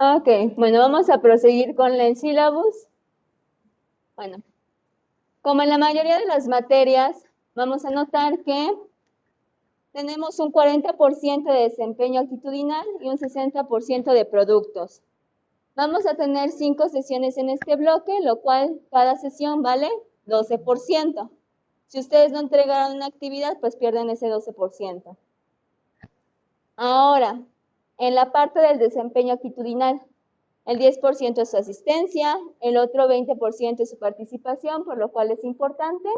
Ok, bueno, vamos a proseguir con el syllabus. Bueno, como en la mayoría de las materias, vamos a notar que tenemos un 40% de desempeño actitudinal y un 60% de productos. Vamos a tener 5 sesiones en este bloque, lo cual cada sesión vale 12%. Si ustedes no entregaron una actividad, pues pierden ese 12%. Ahora, en la parte del desempeño actitudinal, el 10% es su asistencia, el otro 20% es su participación, por lo cual es importante,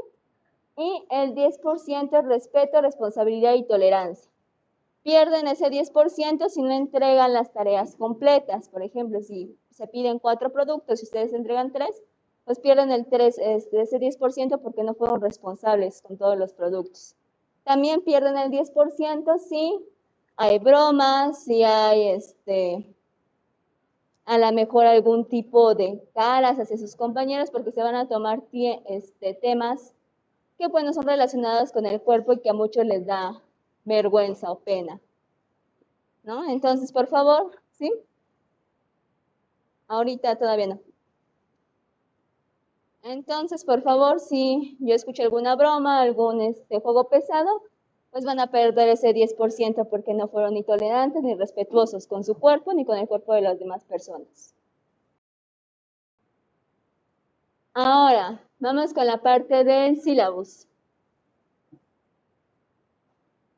y el 10% es respeto, responsabilidad y tolerancia. Pierden ese 10% si no entregan las tareas completas. Por ejemplo, si se piden 4 productos y ustedes entregan 3, pues pierden ese 10% porque no fueron responsables con todos los productos. También pierden el 10% si hay bromas, si hay a lo mejor algún tipo de caras hacia sus compañeros, porque se van a tomar temas que pues no son relacionados con el cuerpo y que a muchos les da vergüenza o pena, ¿no? Entonces, por favor, ¿sí? Ahorita todavía no. Entonces, por favor, si yo escucho alguna broma, algún juego pesado, pues van a perder ese 10% porque no fueron ni tolerantes ni respetuosos con su cuerpo ni con el cuerpo de las demás personas. Ahora, vamos con la parte del sílabus.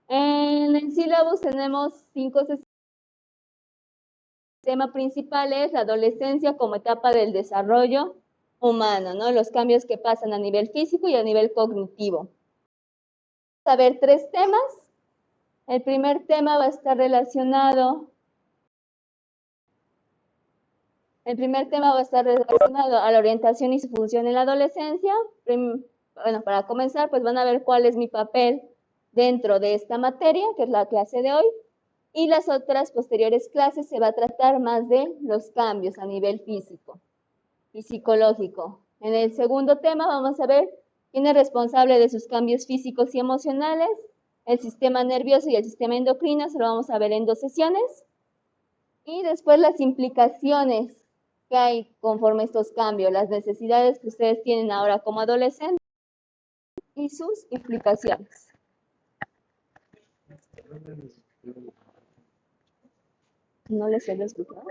En el sílabus tenemos 5 sesiones. El tema principal es la adolescencia como etapa del desarrollo humano, ¿no? Los cambios que pasan a nivel físico y a nivel cognitivo. Vamos a ver 3 temas. El primer tema va a estar relacionado a la orientación y su función en la adolescencia. Bueno, para comenzar, pues van a ver cuál es mi papel dentro de esta materia, que es la clase de hoy. Y las otras posteriores clases se va a tratar más de los cambios a nivel físico y psicológico. En el segundo tema vamos a ver quién es responsable de sus cambios físicos y emocionales, el sistema nervioso y el sistema endocrino, se lo vamos a ver en 2 sesiones. Y después las implicaciones que hay conforme a estos cambios, las necesidades que ustedes tienen ahora como adolescentes y sus implicaciones. ¿No les he explicado?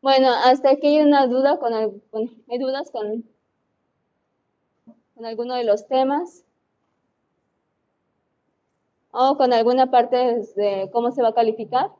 Bueno, hasta aquí hay una duda ¿hay dudas con alguno de los temas? ¿O con alguna parte de cómo se va a calificar?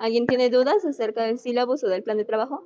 ¿Alguien tiene dudas acerca del sílabus o del plan de trabajo?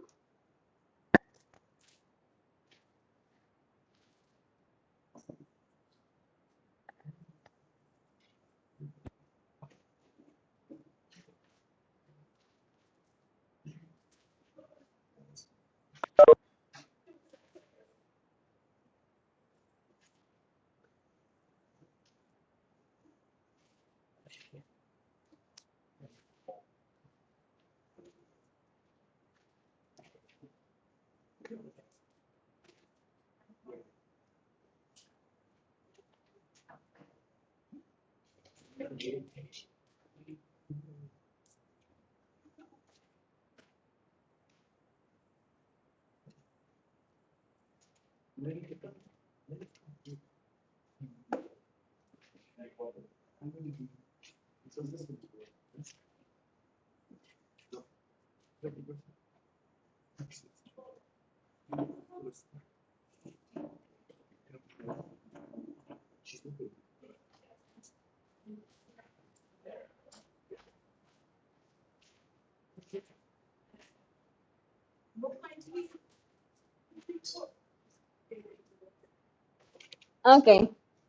Ok,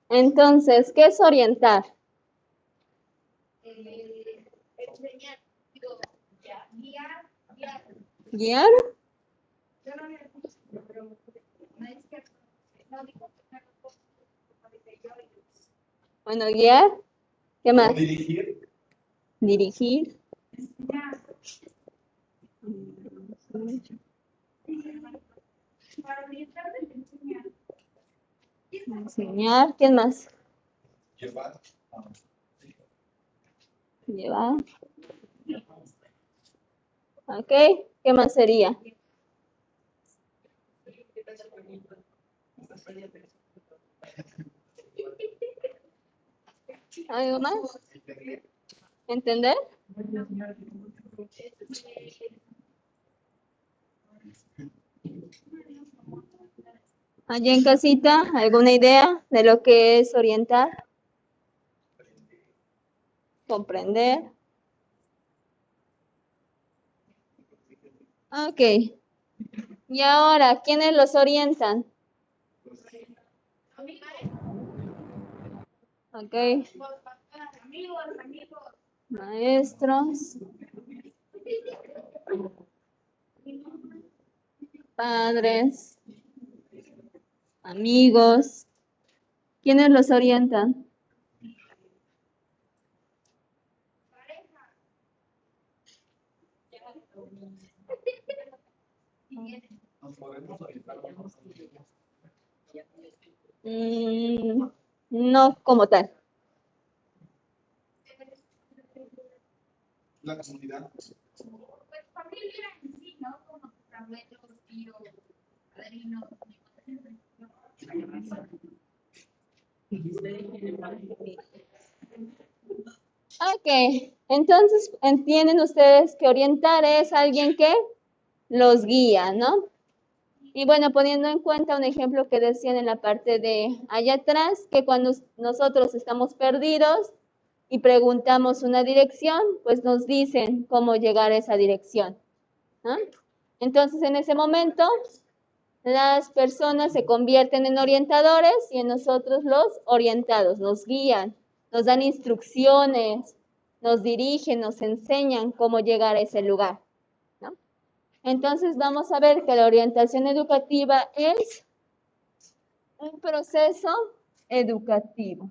entonces, ¿qué es orientar? ¿Guiar? Bueno, guiar. ¿Qué más? Dirigir. Enseñar. ¿Quién más? Llevar. Ok, ¿qué más sería? ¿Algo más? ¿Entender? Allá en casita, ¿alguna idea de lo que es orientar? Comprender. Ok. Y ahora, ¿quiénes los orientan? Ok. Maestros. Padres. Amigos. ¿Quiénes los orientan? No como tal. La comunidad. Ok, entonces entienden ustedes que orientar es alguien que los guía, ¿no? Y bueno, poniendo en cuenta un ejemplo que decían en la parte de allá atrás, que cuando nosotros estamos perdidos y preguntamos una dirección, pues nos dicen cómo llegar a esa dirección, ¿no? Entonces, en ese momento, las personas se convierten en orientadores y en nosotros los orientados, nos guían, nos dan instrucciones, nos dirigen, nos enseñan cómo llegar a ese lugar, ¿no? Entonces vamos a ver que la orientación educativa es un proceso educativo.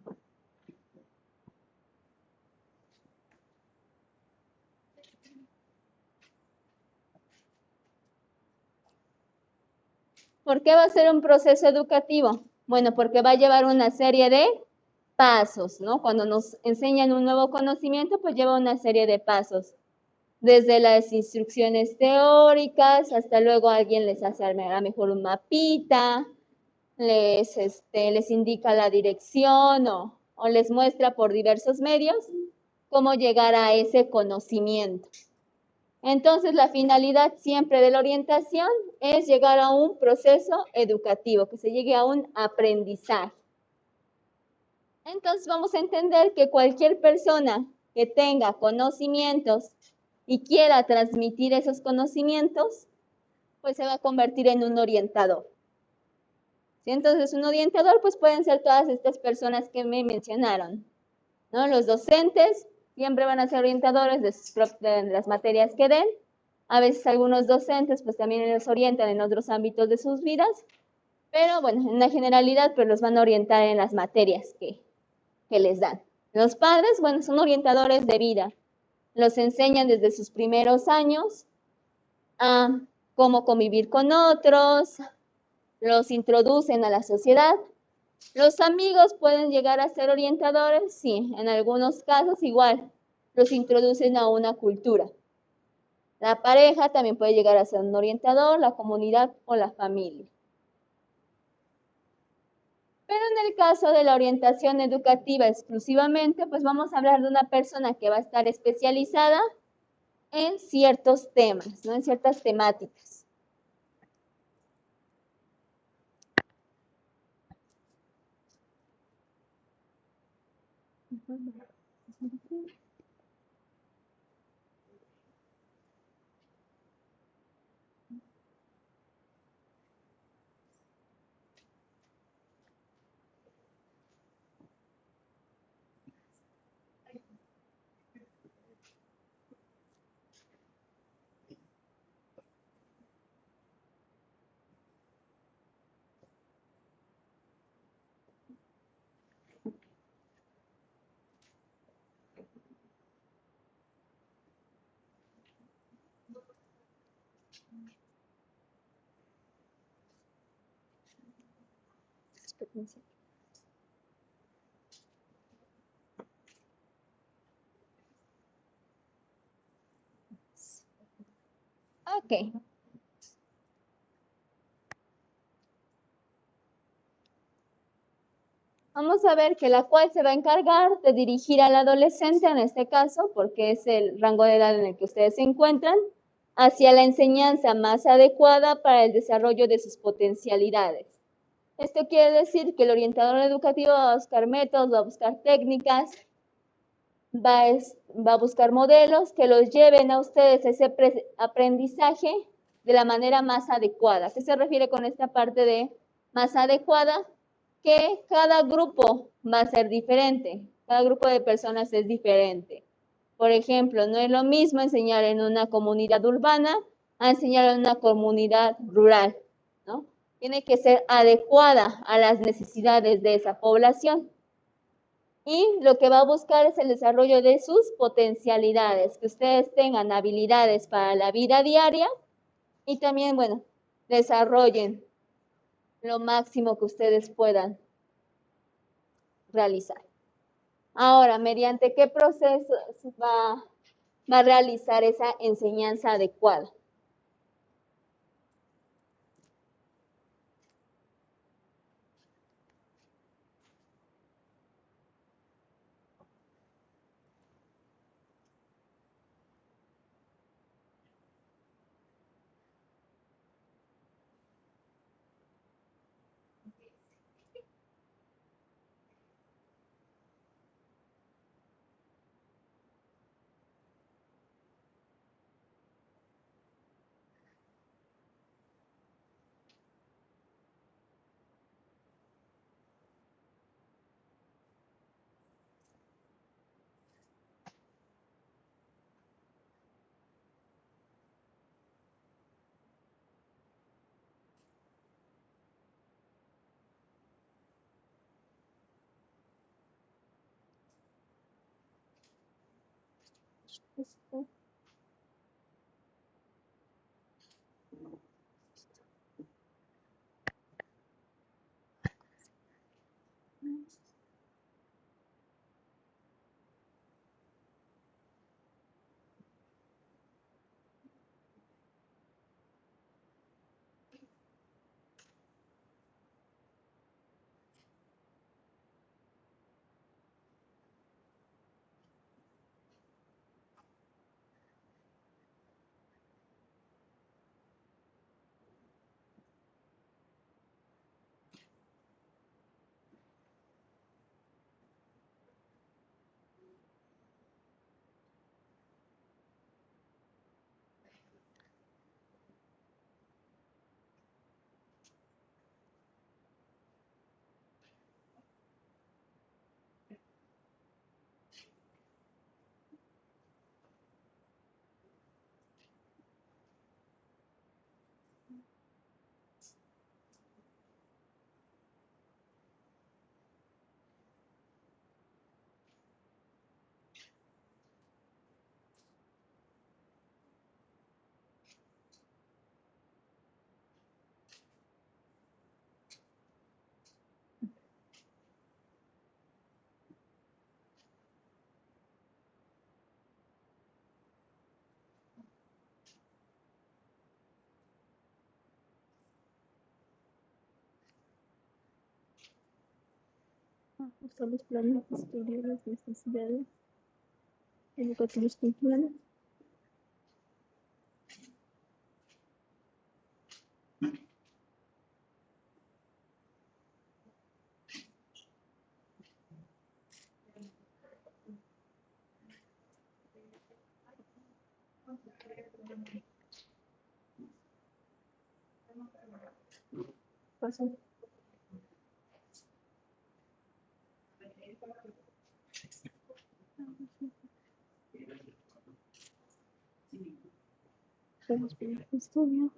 ¿Por qué va a ser un proceso educativo? Bueno, porque va a llevar una serie de pasos, ¿no? Cuando nos enseñan un nuevo conocimiento, pues lleva una serie de pasos. Desde las instrucciones teóricas hasta luego alguien les hace a lo mejor un mapita, les indica la dirección o les muestra por diversos medios cómo llegar a ese conocimiento. Entonces, la finalidad siempre de la orientación es llegar a un proceso educativo, que se llegue a un aprendizaje. Entonces, vamos a entender que cualquier persona que tenga conocimientos y quiera transmitir esos conocimientos, pues se va a convertir en un orientador. ¿Sí? Entonces, un orientador, pues pueden ser todas estas personas que me mencionaron, ¿no? Los docentes siempre van a ser orientadores de las materias que den. A veces algunos docentes, pues también los orientan en otros ámbitos de sus vidas, pero bueno, en la generalidad, pues los van a orientar en las materias que les dan. Los padres, bueno, son orientadores de vida. Los enseñan desde sus primeros años a cómo convivir con otros, los introducen a la sociedad. Los amigos pueden llegar a ser orientadores, sí, en algunos casos igual, los introducen a una cultura. La pareja también puede llegar a ser un orientador, la comunidad o la familia. Pero en el caso de la orientación educativa exclusivamente, pues vamos a hablar de una persona que va a estar especializada en ciertos temas, ¿no? En ciertas temáticas. Ok. Vamos a ver que la cual se va a encargar de dirigir al adolescente, en este caso, porque es el rango de edad en el que ustedes se encuentran, hacia la enseñanza más adecuada para el desarrollo de sus potencialidades. Esto quiere decir que el orientador educativo va a buscar métodos, va a buscar técnicas, va a buscar modelos que los lleven a ustedes a ese aprendizaje de la manera más adecuada. ¿Qué se refiere con esta parte de más adecuada? Que cada grupo va a ser diferente, cada grupo de personas es diferente. Por ejemplo, no es lo mismo enseñar en una comunidad urbana a enseñar en una comunidad rural, ¿no? Tiene que ser adecuada a las necesidades de esa población. Y lo que va a buscar es el desarrollo de sus potencialidades, que ustedes tengan habilidades para la vida diaria y también, bueno, desarrollen lo máximo que ustedes puedan realizar. Ahora, ¿mediante qué proceso va a realizar esa enseñanza adecuada? Ajustar los planes de estudio, las necesidades educativos culturales. Paso. Vamos por el estudio.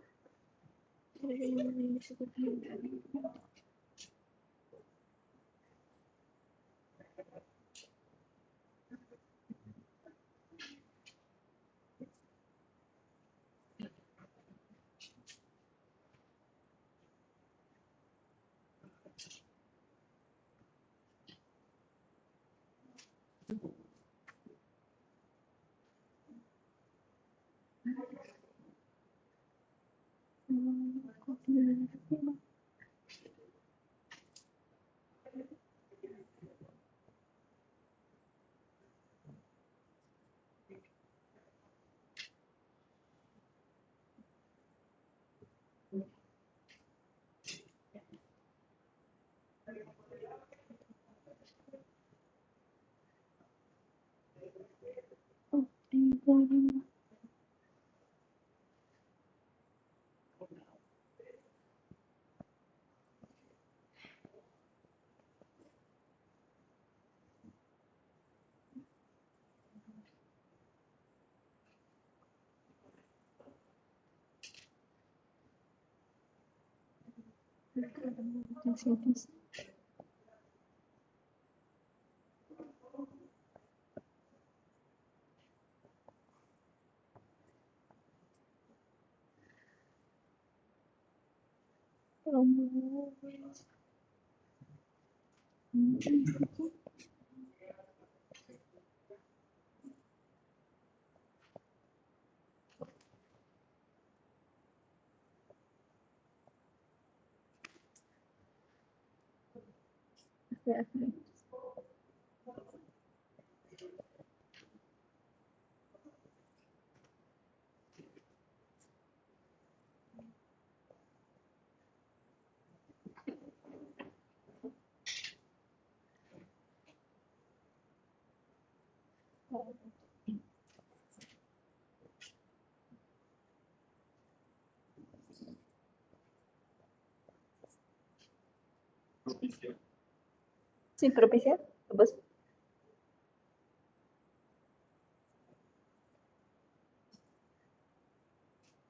¿Sin propiciar? Pues,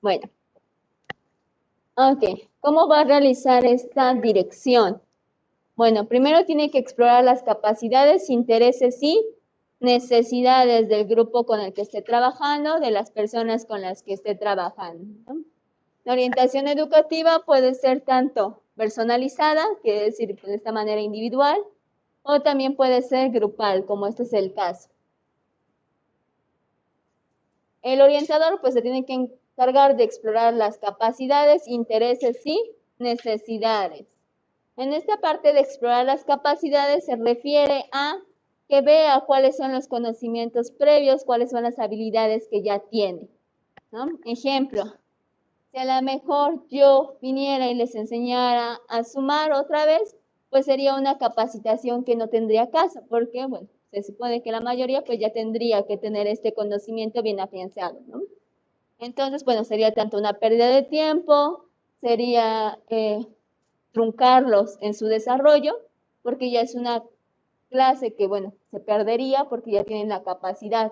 bueno, ok. ¿Cómo va a realizar esta dirección? Bueno, primero tiene que explorar las capacidades, intereses y necesidades del grupo con el que esté trabajando, de las personas con las que esté trabajando, ¿no? La orientación educativa puede ser tanto personalizada, que es decir, de esta manera individual, o también puede ser grupal, como este es el caso. El orientador pues se tiene que encargar de explorar las capacidades, intereses y necesidades. En esta parte de explorar las capacidades se refiere a que vea cuáles son los conocimientos previos, cuáles son las habilidades que ya tiene, ¿no? Ejemplo, si a lo mejor yo viniera y les enseñara a sumar otra vez, pues sería una capacitación que no tendría caso, porque, bueno, se supone que la mayoría pues ya tendría que tener este conocimiento bien afianzado, ¿no? Entonces, bueno, sería tanto una pérdida de tiempo, sería truncarlos en su desarrollo, porque ya es una clase que, bueno, se perdería porque ya tienen la capacidad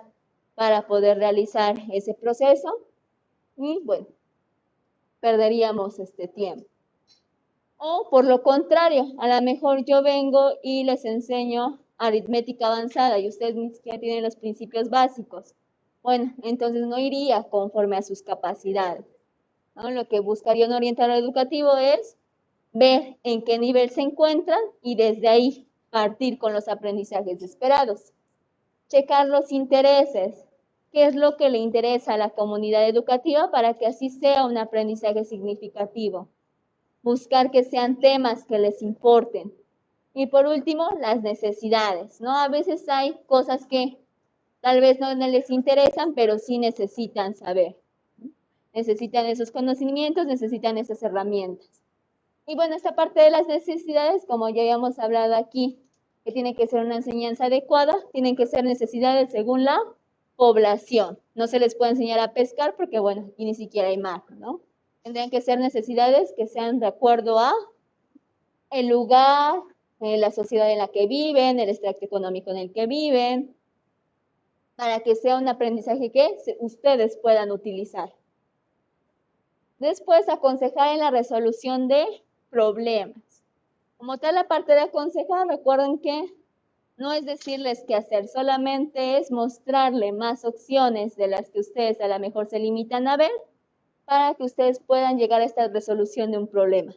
para poder realizar ese proceso y, bueno, perderíamos este tiempo. O por lo contrario, a lo mejor yo vengo y les enseño aritmética avanzada y ustedes ni siquiera tienen los principios básicos. Bueno, entonces no iría conforme a sus capacidades, ¿no? Lo que buscaría un orientador educativo es ver en qué nivel se encuentran y desde ahí partir con los aprendizajes esperados. Checar los intereses, qué es lo que le interesa a la comunidad educativa para que así sea un aprendizaje significativo. Buscar que sean temas que les importen. Y por último, las necesidades, ¿no? A veces hay cosas que tal vez no les interesan, pero sí necesitan saber. Necesitan esos conocimientos, necesitan esas herramientas. Y bueno, esta parte de las necesidades, como ya habíamos hablado aquí, que tiene que ser una enseñanza adecuada, tienen que ser necesidades según la población. No se les puede enseñar a pescar porque, bueno, aquí ni siquiera hay mar, ¿no? Tendrían que ser necesidades que sean de acuerdo a el lugar, la sociedad en la que viven, el extracto económico en el que viven, para que sea un aprendizaje que ustedes puedan utilizar. Después, aconsejar en la resolución de problemas. Como tal, la parte de aconsejar, recuerden que no es decirles qué hacer, solamente es mostrarle más opciones de las que ustedes a lo mejor se limitan a ver para que ustedes puedan llegar a esta resolución de un problema.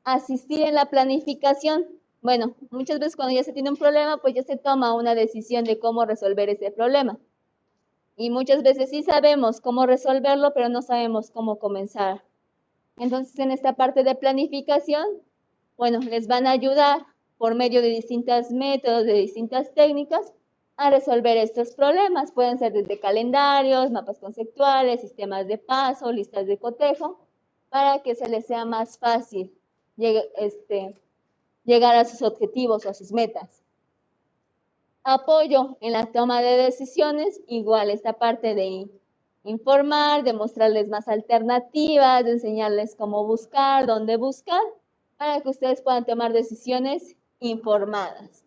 Asistir en la planificación. Bueno, muchas veces cuando ya se tiene un problema, pues ya se toma una decisión de cómo resolver ese problema. Y muchas veces sí sabemos cómo resolverlo, pero no sabemos cómo comenzar. Entonces, en esta parte de planificación, bueno, les van a ayudar por medio de distintos métodos, de distintas técnicas, a resolver estos problemas. Pueden ser desde calendarios, mapas conceptuales, sistemas de paso, listas de cotejo, para que se les sea más fácil llegar a sus objetivos o a sus metas. Apoyo en la toma de decisiones, igual esta parte de informar, de mostrarles más alternativas, de enseñarles cómo buscar, dónde buscar, para que ustedes puedan tomar decisiones informadas.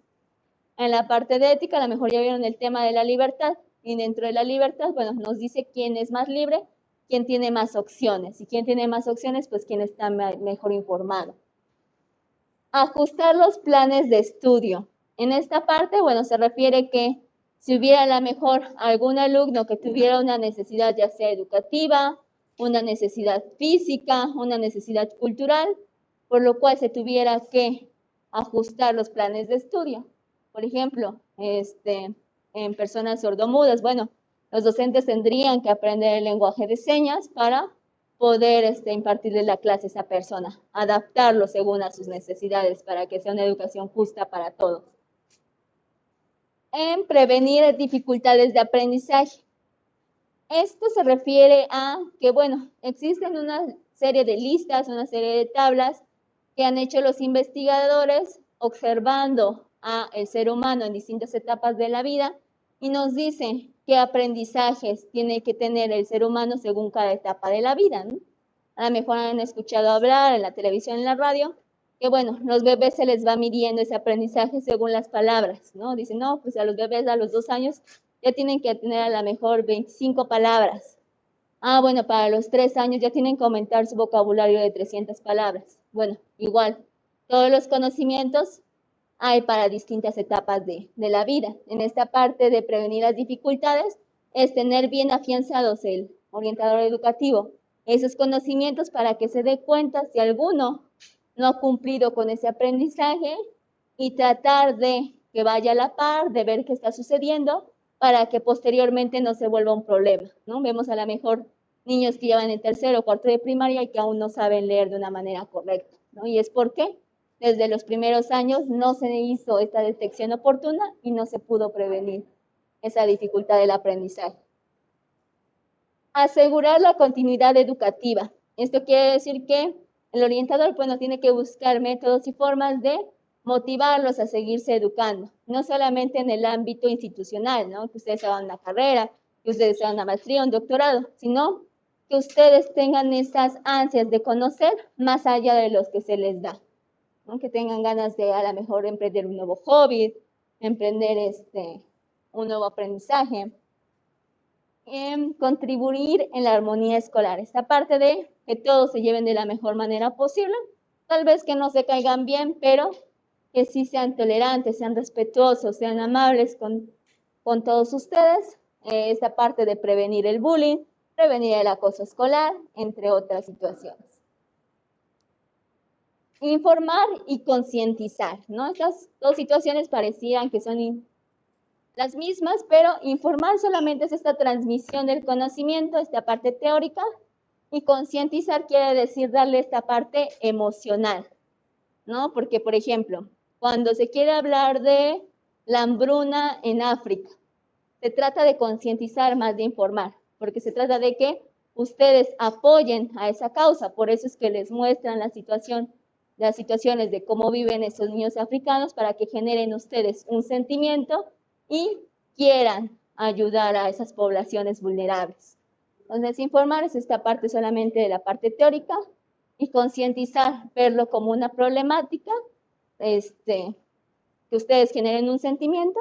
En la parte de ética, a lo mejor ya vieron el tema de la libertad, y dentro de la libertad, bueno, nos dice quién es más libre, quién tiene más opciones, y quién tiene más opciones, pues quién está mejor informado. Ajustar los planes de estudio. En esta parte, bueno, se refiere que si hubiera a lo mejor algún alumno que tuviera una necesidad ya sea educativa, una necesidad física, una necesidad cultural, por lo cual se tuviera que ajustar los planes de estudio. Por ejemplo, en personas sordomudas, bueno, los docentes tendrían que aprender el lenguaje de señas para poder impartirle la clase a esa persona, adaptarlo según a sus necesidades para que sea una educación justa para todos. En prevenir dificultades de aprendizaje. Esto se refiere a que, bueno, existen una serie de listas, una serie de tablas que han hecho los investigadores observando al ser humano en distintas etapas de la vida y nos dicen qué aprendizajes tiene que tener el ser humano según cada etapa de la vida, ¿no? A lo mejor han escuchado hablar en la televisión, en la radio, que bueno, los bebés se les va midiendo ese aprendizaje según las palabras, ¿no? Dicen, no, pues a los bebés a los 2 años ya tienen que tener a lo mejor 25 palabras. Ah, bueno, para los 3 años ya tienen que aumentar su vocabulario de 300 palabras. Bueno, igual, todos los conocimientos hay para distintas etapas de la vida. En esta parte de prevenir las dificultades es tener bien afianzados el orientador educativo, esos conocimientos para que se dé cuenta si alguno no ha cumplido con ese aprendizaje y tratar de que vaya a la par, de ver qué está sucediendo para que posteriormente no se vuelva un problema, ¿no? Vemos a lo mejor niños que llevan en tercero o cuarto de primaria y que aún no saben leer de una manera correcta, ¿no? ¿Y es por qué? Desde los primeros años no se hizo esta detección oportuna y no se pudo prevenir esa dificultad del aprendizaje. Asegurar la continuidad educativa. Esto quiere decir que el orientador, bueno, tiene que buscar métodos y formas de motivarlos a seguirse educando, no solamente en el ámbito institucional, ¿no? Que ustedes hagan una carrera, que ustedes hagan una maestría, un doctorado, sino que ustedes tengan esas ansias de conocer más allá de los que se les da, ¿no? Que tengan ganas de a lo mejor emprender un nuevo hobby, emprender un nuevo aprendizaje. Contribuir en la armonía escolar, esta parte de que todos se lleven de la mejor manera posible, tal vez que no se caigan bien, pero que sí sean tolerantes, sean respetuosos, sean amables con todos ustedes, esta parte de prevenir el bullying, prevenir el acoso escolar, entre otras situaciones. Informar y concientizar, ¿no? Estas dos situaciones parecían que son las mismas, pero informar solamente es esta transmisión del conocimiento, esta parte teórica, y concientizar quiere decir darle esta parte emocional. ¿no? Porque, por ejemplo, cuando se quiere hablar de la hambruna en África, se trata de concientizar más de informar, porque se trata de que ustedes apoyen a esa causa, por eso es que les muestran las situaciones de cómo viven esos niños africanos para que generen ustedes un sentimiento y quieran ayudar a esas poblaciones vulnerables. Entonces, informar es esta parte solamente de la parte teórica y concientizar, verlo como una problemática, que ustedes generen un sentimiento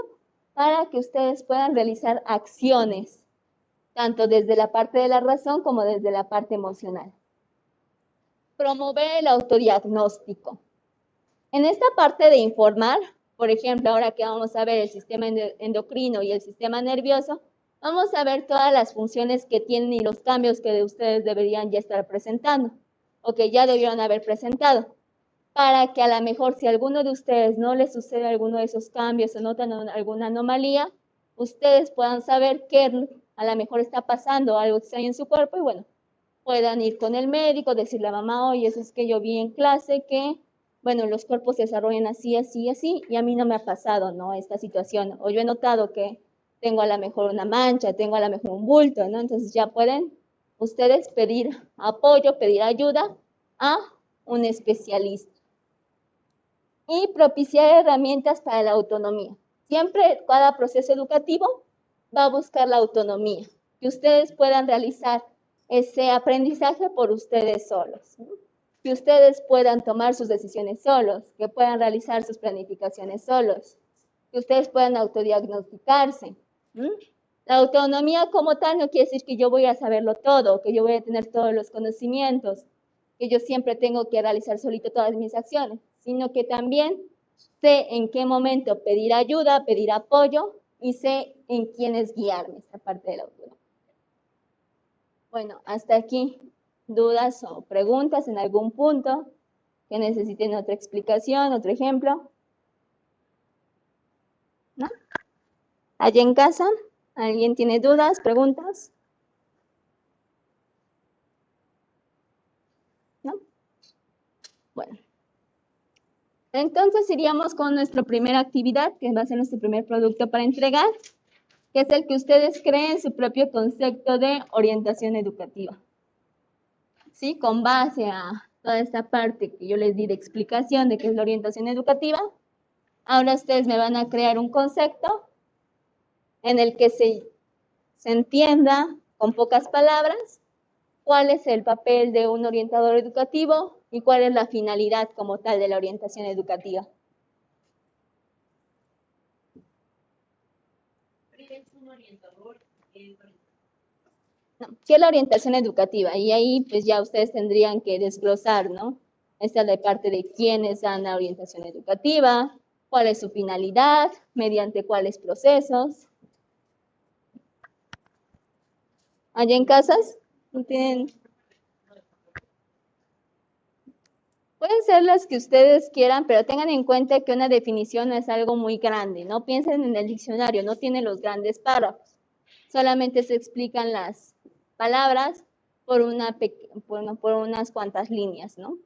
para que ustedes puedan realizar acciones, tanto desde la parte de la razón como desde la parte emocional. Promover el autodiagnóstico. En esta parte de informar, por ejemplo, ahora que vamos a ver el sistema endocrino y el sistema nervioso, vamos a ver todas las funciones que tienen y los cambios que ustedes deberían ya estar presentando, o que ya debieron haber presentado, para que a lo mejor si a alguno de ustedes no les sucede alguno de esos cambios o notan alguna anomalía, ustedes puedan saber qué a lo mejor está pasando, algo extraño en su cuerpo, y bueno, puedan ir con el médico, decirle a mamá, oye, eso es que yo vi en clase que bueno, los cuerpos se desarrollan así, así, así, y a mí no me ha pasado, ¿no? Esta situación, o yo he notado que tengo a lo mejor una mancha, tengo a lo mejor un bulto, ¿no? Entonces ya pueden ustedes pedir apoyo, pedir ayuda a un especialista. Y propiciar herramientas para la autonomía. Siempre cada proceso educativo va a buscar la autonomía, que ustedes puedan realizar ese aprendizaje por ustedes solos, ¿no? Que ustedes puedan tomar sus decisiones solos, que puedan realizar sus planificaciones solos, que ustedes puedan autodiagnosticarse. La autonomía como tal no quiere decir que yo voy a saberlo todo, que yo voy a tener todos los conocimientos, que yo siempre tengo que realizar solito todas mis acciones, sino que también sé en qué momento pedir ayuda, pedir apoyo y sé en quiénes guiarme, esta parte de la autonomía. Bueno, hasta aquí. ¿Dudas o preguntas en algún punto que necesiten otra explicación, otro ejemplo? ¿No? ¿Allá en casa? ¿Alguien tiene dudas, preguntas? ¿No? Bueno. Entonces iríamos con nuestra primera actividad, que va a ser nuestro primer producto para entregar, que es el que ustedes creen su propio concepto de orientación educativa. ¿Sí? Con base a toda esta parte que yo les di de explicación de qué es la orientación educativa, ahora ustedes me van a crear un concepto en el que se entienda con pocas palabras cuál es el papel de un orientador educativo y cuál es la finalidad como tal de la orientación educativa. No, ¿qué es la orientación educativa? Y ahí pues ya ustedes tendrían que desglosar, ¿no? Esta es la parte de quiénes dan la orientación educativa, cuál es su finalidad, mediante cuáles procesos. Allá en casas, ¿no tienen? Pueden ser las que ustedes quieran, pero tengan en cuenta que una definición no es algo muy grande. No piensen en el diccionario, no tiene los grandes párrafos. Solamente se explican las palabras por unas cuantas líneas, ¿no?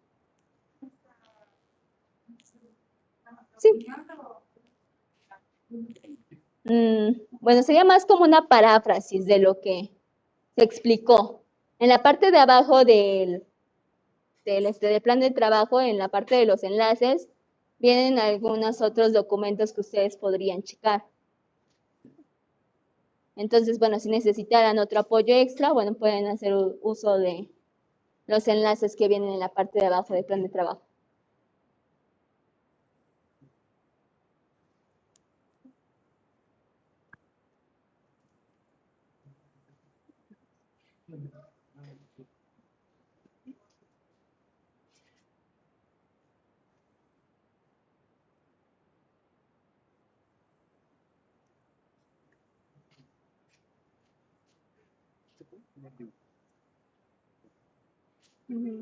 Sí. Bueno, sería más como una paráfrasis de lo que se explicó. En la parte de abajo del plan de trabajo, en la parte de los enlaces, vienen algunos otros documentos que ustedes podrían checar. Entonces, bueno, si necesitaran otro apoyo extra, bueno, pueden hacer uso de los enlaces que vienen en la parte de abajo del plan de trabajo.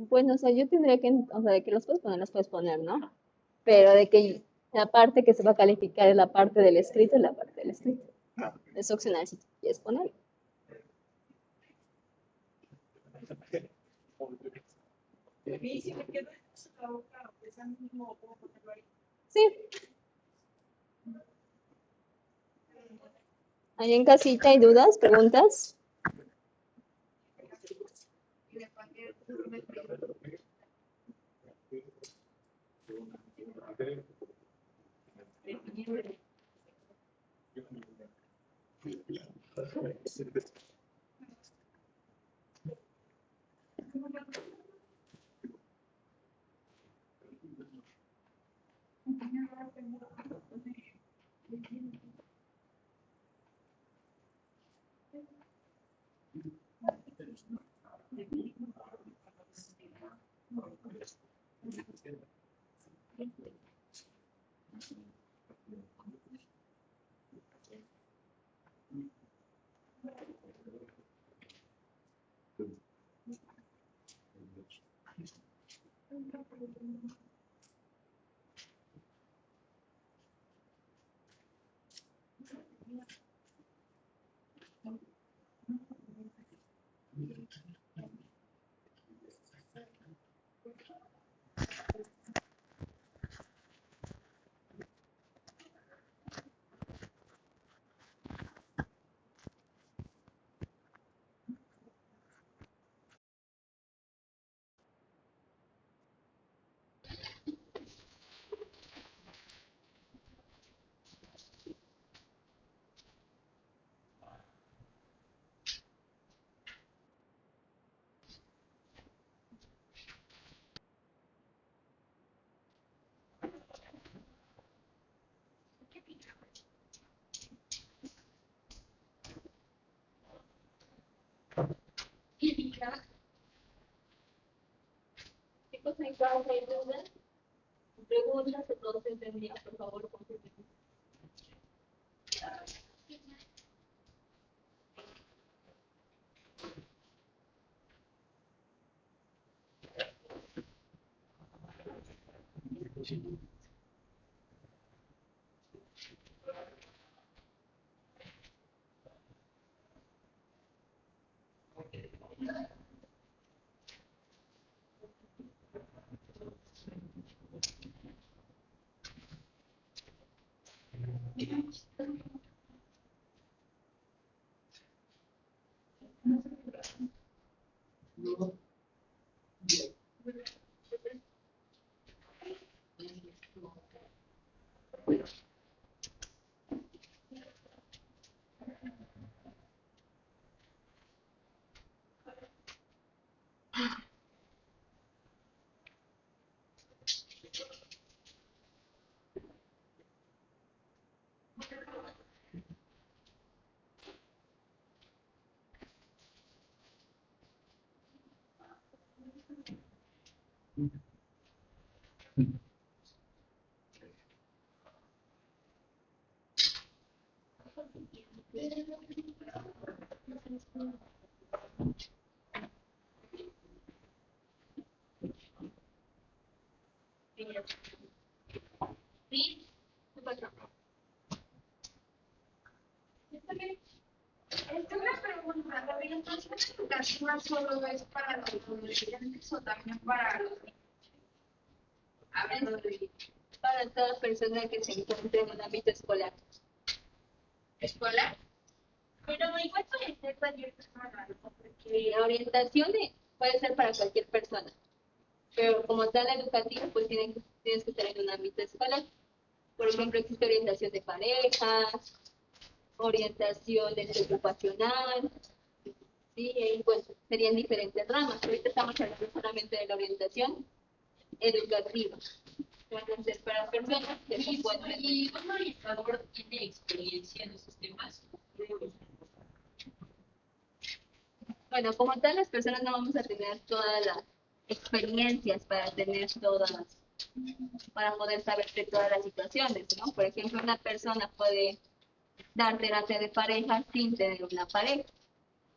Bueno, o sea, yo tendría que, o sea, de que los puedes poner, ¿no? Pero de que la parte que se va a calificar es la parte del escrito, es la parte del escrito. Es opcional si quieres poner. Sí. ¿Ahí en casita hay dudas, preguntas? Chicos, ¿hay dudas? Preguntas, o todo se entendía, por favor, confirmen. Sí, ¿qué pasa? Una pregunta, ¿la orientación educativa solo es para los adolescentes o también para los niños? Para toda persona que se encuentre en un ámbito escolar. ¿Escolar? Pero igual puede ser cualquier persona, ¿no? Porque la orientación puede ser para cualquier persona, pero como tal educativo, pues tienes que estar en un ámbito escolar. Por ejemplo, existe orientación de parejas, orientación ocupacional, ¿sí? Y pues serían diferentes ramas. Ahorita estamos hablando solamente de la orientación educativa. Pueden ser para personas que se encuentran. ¿Y un orientador tiene experiencia en esos temas? Bueno, como tal, las personas no vamos a tener todas las experiencias para poder saber de todas las situaciones, ¿no? Por ejemplo, una persona puede dar terapia de pareja sin tener una pareja,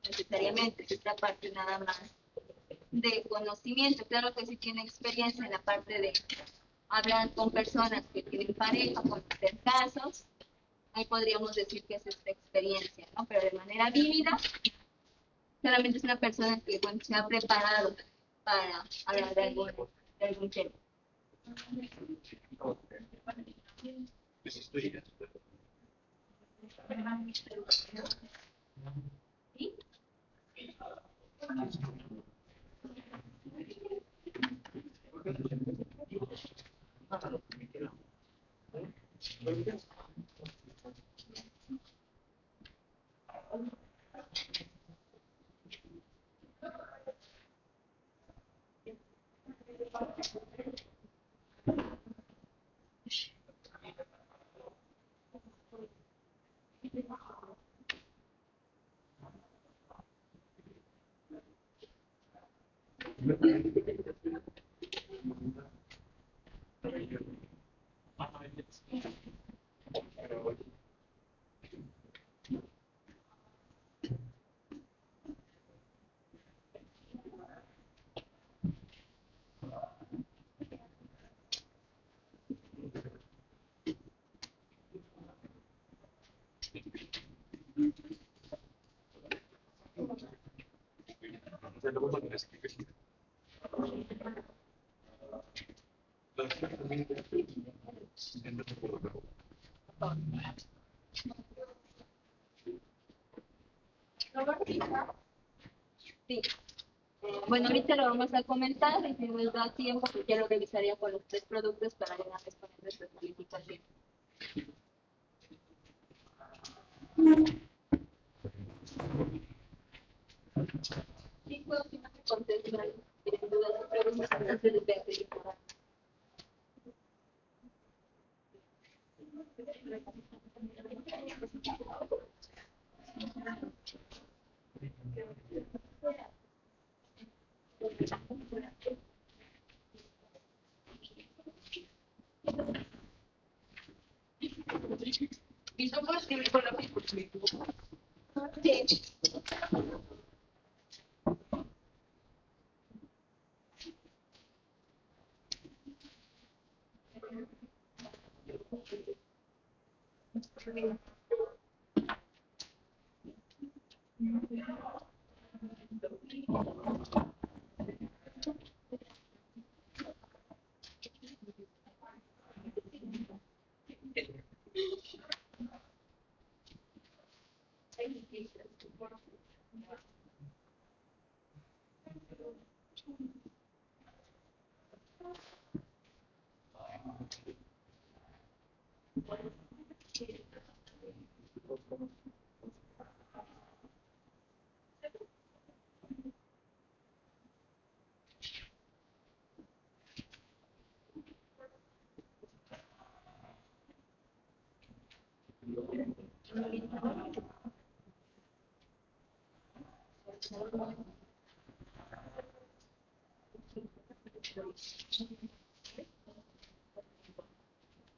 necesariamente. Esta parte nada más de conocimiento. Claro que sí tiene experiencia en la parte de hablar con personas que tienen pareja, por hacer casos. Ahí podríamos decir que es esta experiencia, ¿no? Pero de manera vívida, solamente es una persona que, bueno, se ha preparado para hablar de algo. de algún tema. ¿Sí? Sí. Bueno, ahorita lo vamos a comentar y si nos da tiempo, pues ya lo revisaría con los 3 productos para ya responder nuestra calificación. Sí, puedo contestar dudas o preguntas antes de pedir. ¿Y somos escribir con la misma? Sí.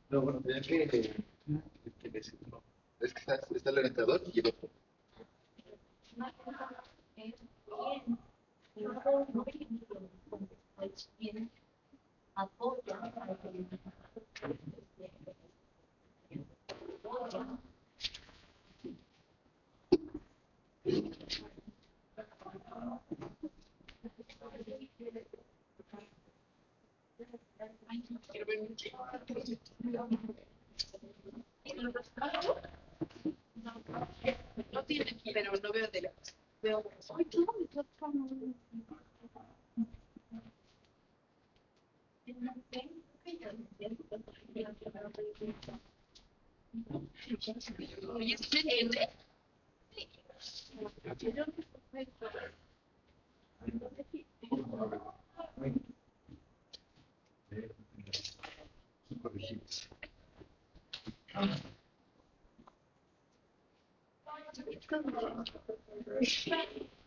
No, bueno, tenía que decirlo. Es que está el orientador y el otro. No tiene, pero no veo de la. Veo. Ay, ¿qué me toca? Oye, ¿sí me entiende? Corregibles.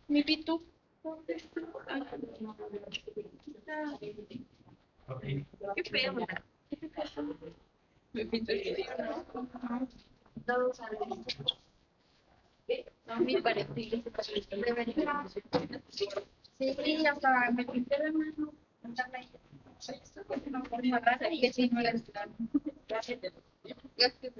Mi pitu. Qué feo, ¿verdad? Me pinto el video. Todos saben. No, mi parecido. Sí, hasta me pinté la mano. Una rara y que sí no era gracias. Gracias.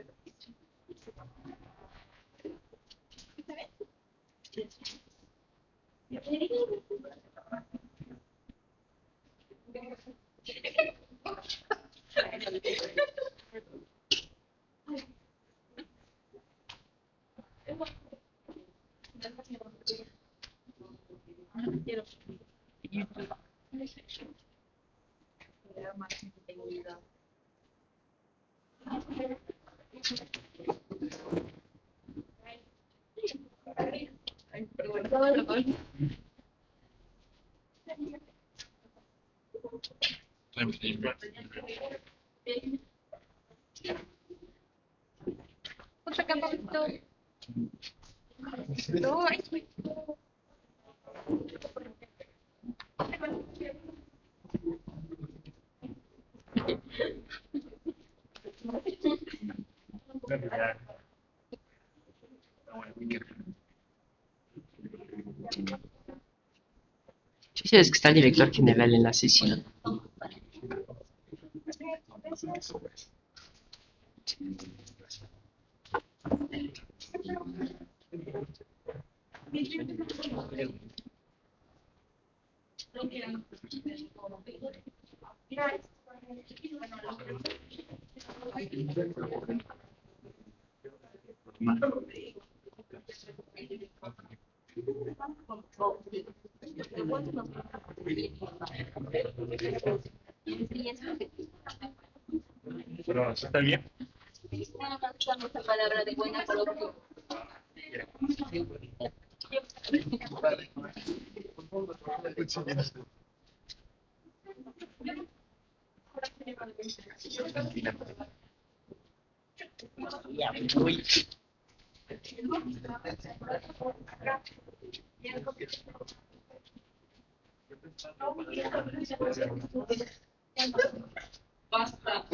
YouTube. Era más integridad. Ay, perdón. Otro campamento. No, ay, Sí, sabes que está el director general en la sesión. Pero está bien. Usamos la palabra de buena coloquio. basta.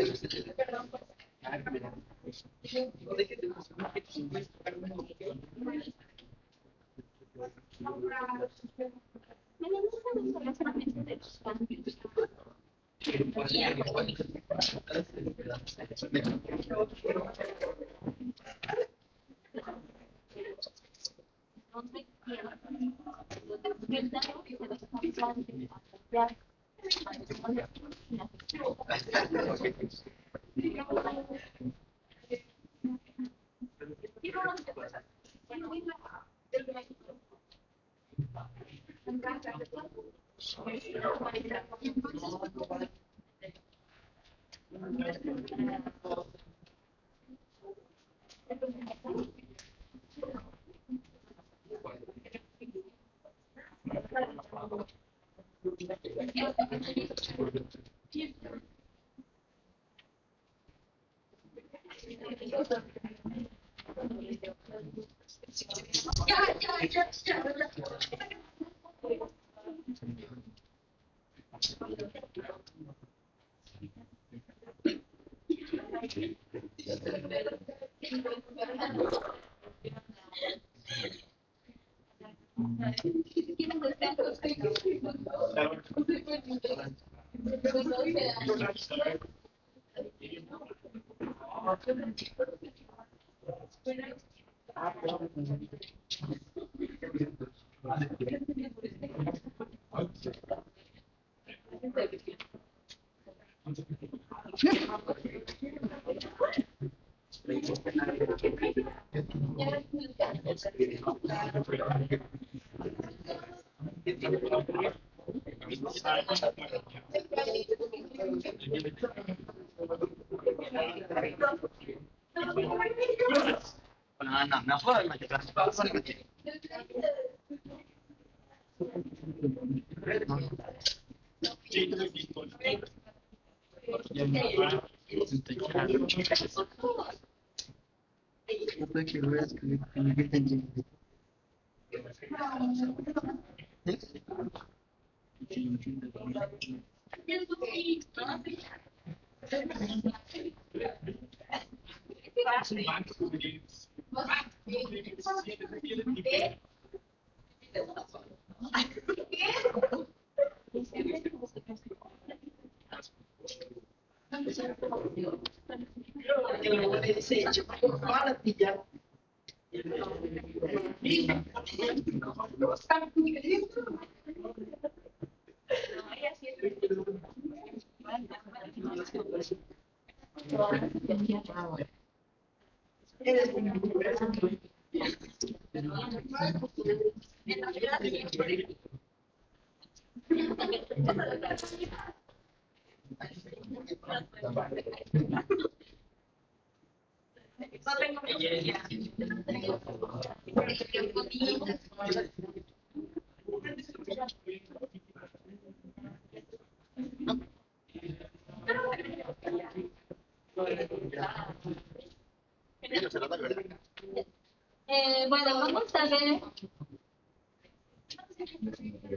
Bueno, vamos a ver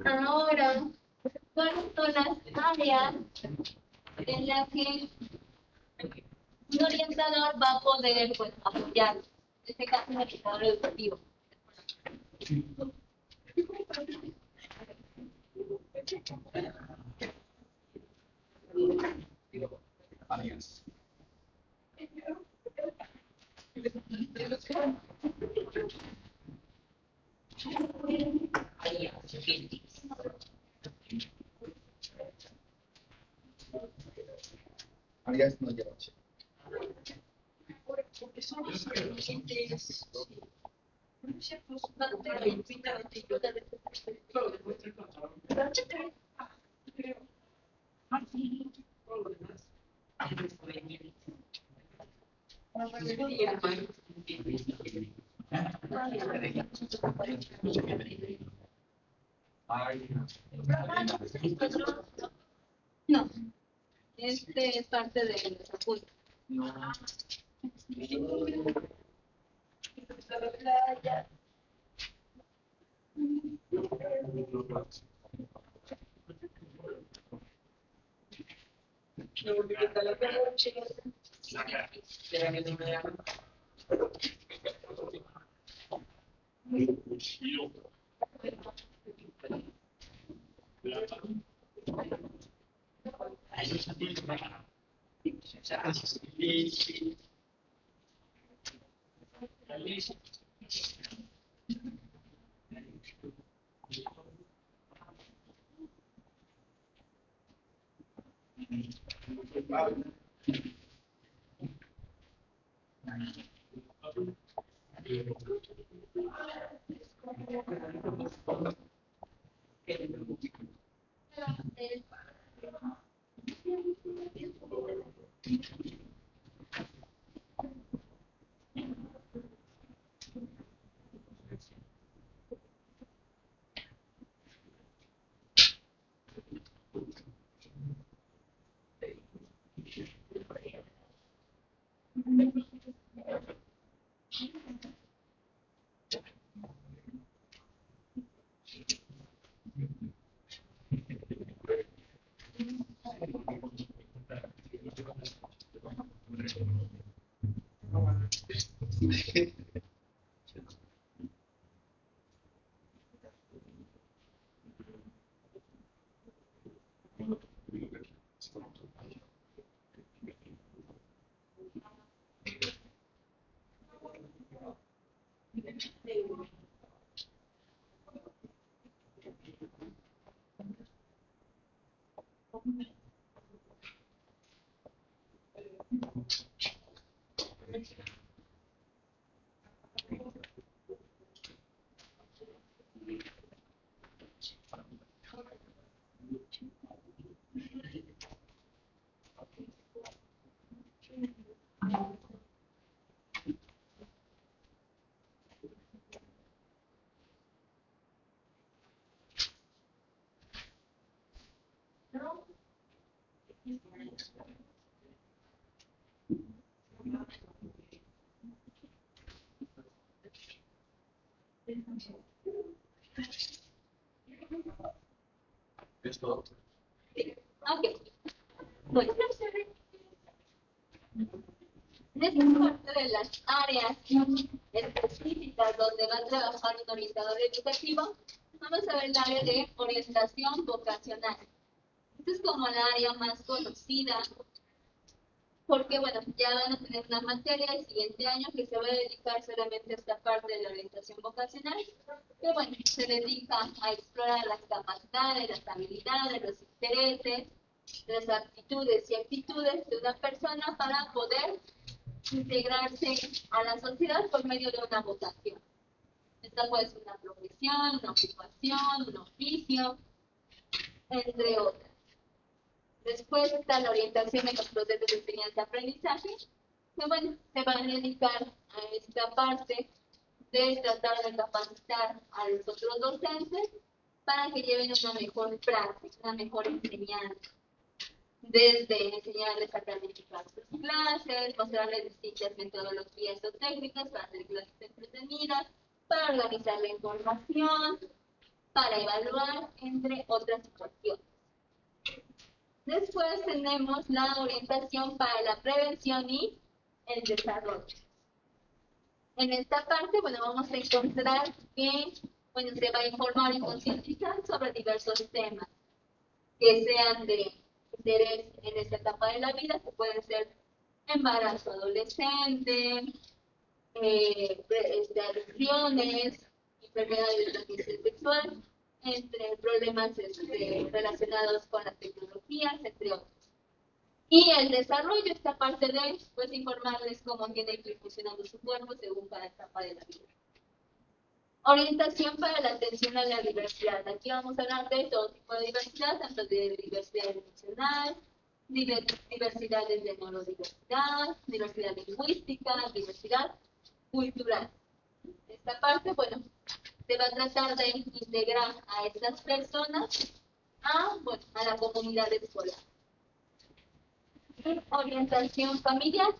ahora cuáles son las áreas en las que un orientador va a poder pues, apoyar, en este caso un orientador educativo. Arias no lleva. No, este es parte de los apuntes. ¿Es todo? Ok. Bueno. Esta parte de las áreas específicas donde va a trabajar un orientador educativo, vamos a ver el área de orientación vocacional. Esta es como la área más conocida, porque bueno, ya van a tener una materia el siguiente año que se va a dedicar solamente a esta parte de la orientación vocacional, que bueno, se dedica a explorar las capacidades, las habilidades, los intereses, las aptitudes y actitudes de una persona para poder integrarse a la sociedad por medio de una vocación. Esta puede ser una profesión, una ocupación, un oficio. entre otras. Después está la orientación en los procesos de enseñanza-aprendizaje, que bueno, se van a dedicar a esta parte de tratar de capacitar a los otros docentes para que lleven una mejor práctica, una mejor enseñanza. Desde enseñarles a planificar sus clases, mostrarles distintas metodologías o técnicas para hacer clases entretenidas, para organizar la información, para evaluar, entre otras cuestiones. Después tenemos la orientación para la prevención y el desarrollo. En esta parte, bueno, vamos a encontrar que, bueno, se va a informar y concientizar sobre diversos temas que sean de interés en esta etapa de la vida, que pueden ser embarazo adolescente, adicciones, enfermedades de transmisión sexual, entre problemas relacionados con las tecnologías, entre otros. Y el desarrollo, esta parte de, pues, informarles cómo tiene que ir funcionando su cuerpo según cada etapa de la vida. Orientación para la atención a la diversidad. Aquí vamos a hablar de todo tipo de diversidad, tanto de diversidad emocional, diversidades de neurodiversidad, diversidad lingüística, diversidad cultural. Esta parte, bueno, se va a tratar de integrar a estas personas a la comunidad escolar. Orientación familiar.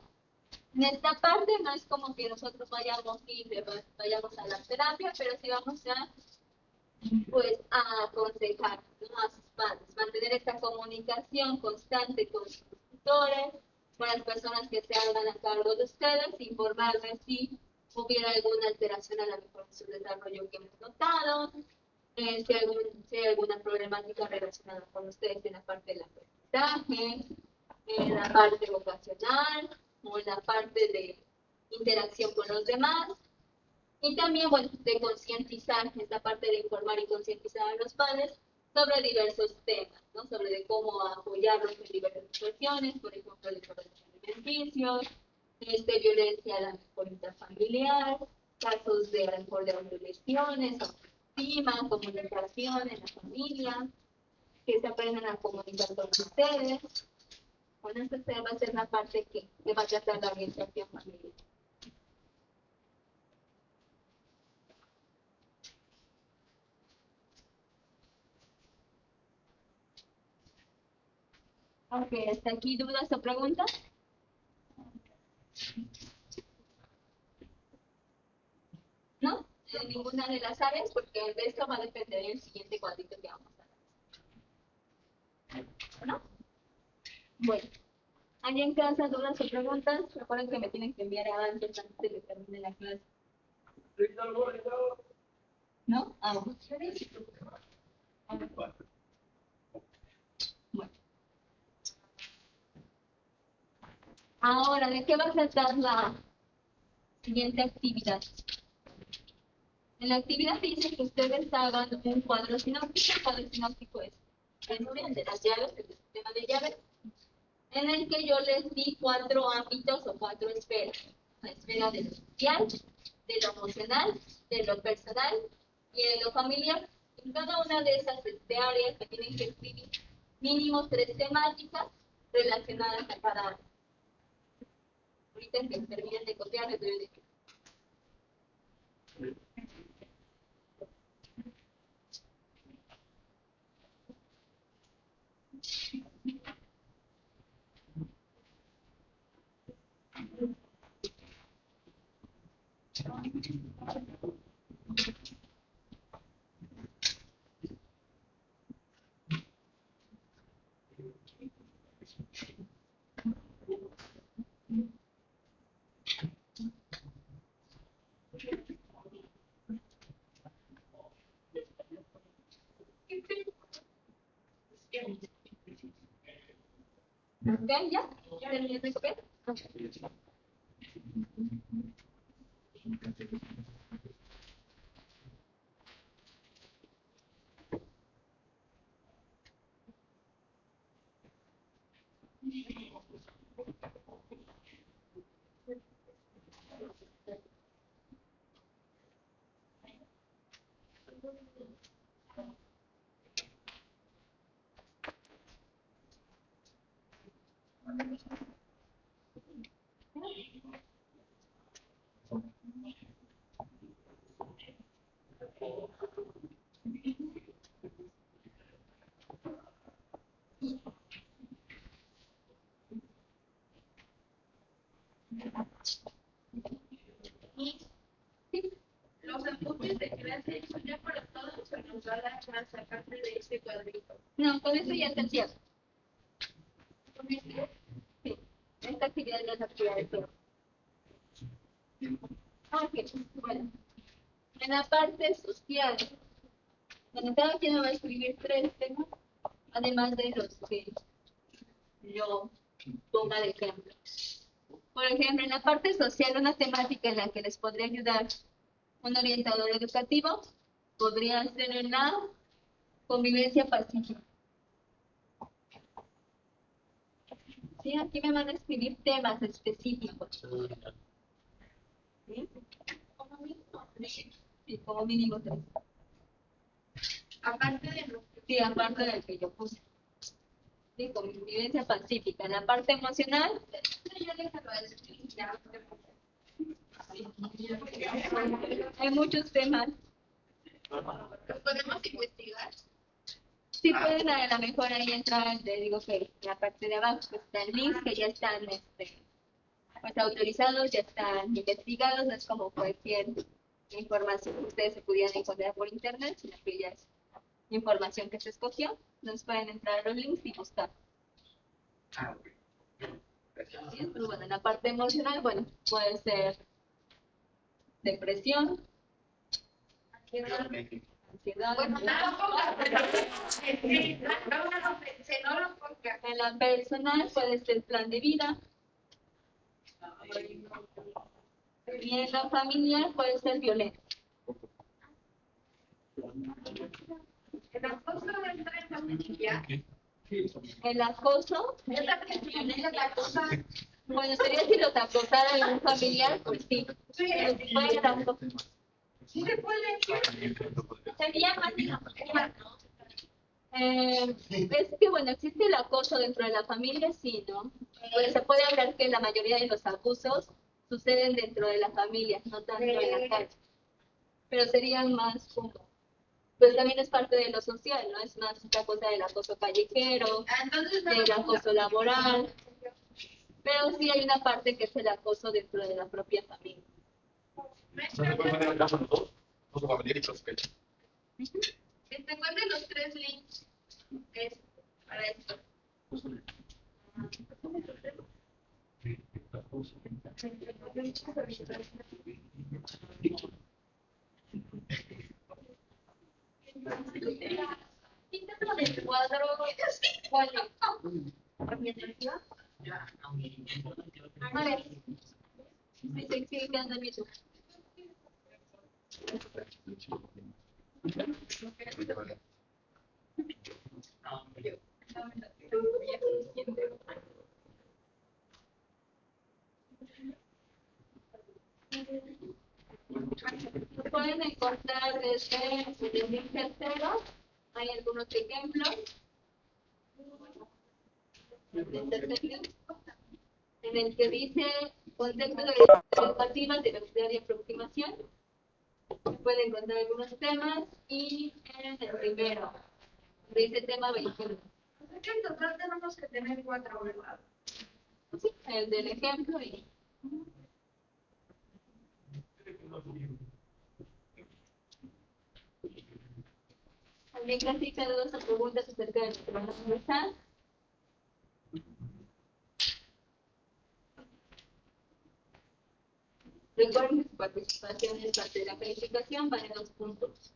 En esta parte no es como que nosotros vayamos a la terapia, pero sí vamos a aconsejar, ¿no?, a sus padres, mantener esta comunicación constante con sus tutores, con las personas que se hagan a cargo de ustedes, informarles si hubiera alguna alteración a la mejor de su desarrollo que hemos notado, si hay alguna problemática relacionada con ustedes en la parte del aprendizaje, en la parte vocacional o en la parte de interacción con los demás. Y también, bueno, de concientizar, esta parte de informar y concientizar a los padres sobre diversos temas, ¿no? Sobre de cómo apoyarlos en diversas situaciones, por ejemplo, de alimenticios, violencia a la mejor intrafamiliar, casos de a lo mejor de autolesiones, autoestima, comunicación en la familia, que se aprendan a comunicar con ustedes. Bueno, esta va a ser la parte que va a tratar la orientación familiar. Ok, ¿hasta aquí dudas o preguntas? ¿No? En ninguna de las áreas, porque de esto va a depender el siguiente cuadrito que vamos a dar. ¿No? Bueno, ¿alguien que hace dudas o preguntas? Recuerden que me tienen que enviar avances antes de que termine la clase. ¿No? Vamos. Bueno. Ahora, ¿de qué va a tratar la siguiente actividad? En la actividad dice que ustedes hagan un cuadro sinóptico. El cuadro sinóptico es el de las llaves, el sistema de llaves, en el que yo les di 4 ámbitos o 4 esferas. La esfera de lo social, de lo emocional, de lo personal y de lo familiar. En cada una de esas áreas me tienen que escribir mínimo 3 temáticas relacionadas a cada área. Ahorita que terminen de copiar, les doy un ejemplo. ¿Ok? ¿Ya? ¿Ya terminé de copiar? Okay. Y sí, los apuntes de clase son ya para todos, se nos va a dar chance aparte de este cuadrito. No, con eso ya está el cierre. ¿Con este? Sí, esta actividad ya es la actividad de cierre. Ok, bueno. En la parte social, bueno, cada quien me va a escribir 3 temas, además de los que yo ponga de ejemplo. Por ejemplo, en la parte social, una temática en la que les podría ayudar un orientador educativo podría ser en la convivencia pacífica. Sí, aquí me van a escribir temas específicos. ¿Sí? Como mínimo, Y como mínimo 3. aparte de lo que Sí, aparte del que yo puse. Sí, convivencia pacífica. En la parte emocional, yo déjalo a decir, ya no te hay muchos temas. ¿Los podemos investigar? Sí pueden a lo mejor ahí entrar, le digo que en la parte de abajo pues, están links que ya están pues, autorizados, ya están investigados, no es como cualquier información que ustedes se pudieran encontrar por internet, sino que ya es información que se escogió, nos pueden entrar a los links y buscar. ¿Sí? Pero bueno, en la parte emocional, bueno, puede ser depresión, ansiedad, Bueno, no lo pongas, pero no lo pensé, no lo pongas. en la personal puede ser plan de vida, y en la familiar puede ser violencia. El acoso entra en familia. El acoso, Yo también tenía la cosa. bueno, sería si los acosara a algún familiar, pues sí. Pero si fuera el acoso, Sí se puede. sería más es que bueno, existe el acoso dentro de la familia, sí, ¿no? Pues se puede hablar que la mayoría de los abusos suceden dentro de la familia, no tanto en la calle. Pero serían más como, pues también es parte de lo social, ¿no? Es más esta cosa del acoso callejero, Entonces, del acoso laboral, pero sí hay una parte que es el acoso dentro de la propia familia. ¿No se puede poner el caso de los dos? No su familiar y sospecha. ¿cuál de los 3 links es para esto? Quítalo del cuadro, ¿cuál es? A ver, sí, sigue quedando el mismo. Pueden encontrar desde el link tercero, hay algunos ejemplos. En el que dice concepto de educativa de velocidad y aproximación, se pueden encontrar algunos temas y en el primero, dice tema 21. O sea que en total tenemos que tener 4, ¿verdad? Sí, el del ejemplo y también clasificados a preguntas acerca del programa universal. Recuerden que su participación es parte de la calificación, vale 2 puntos.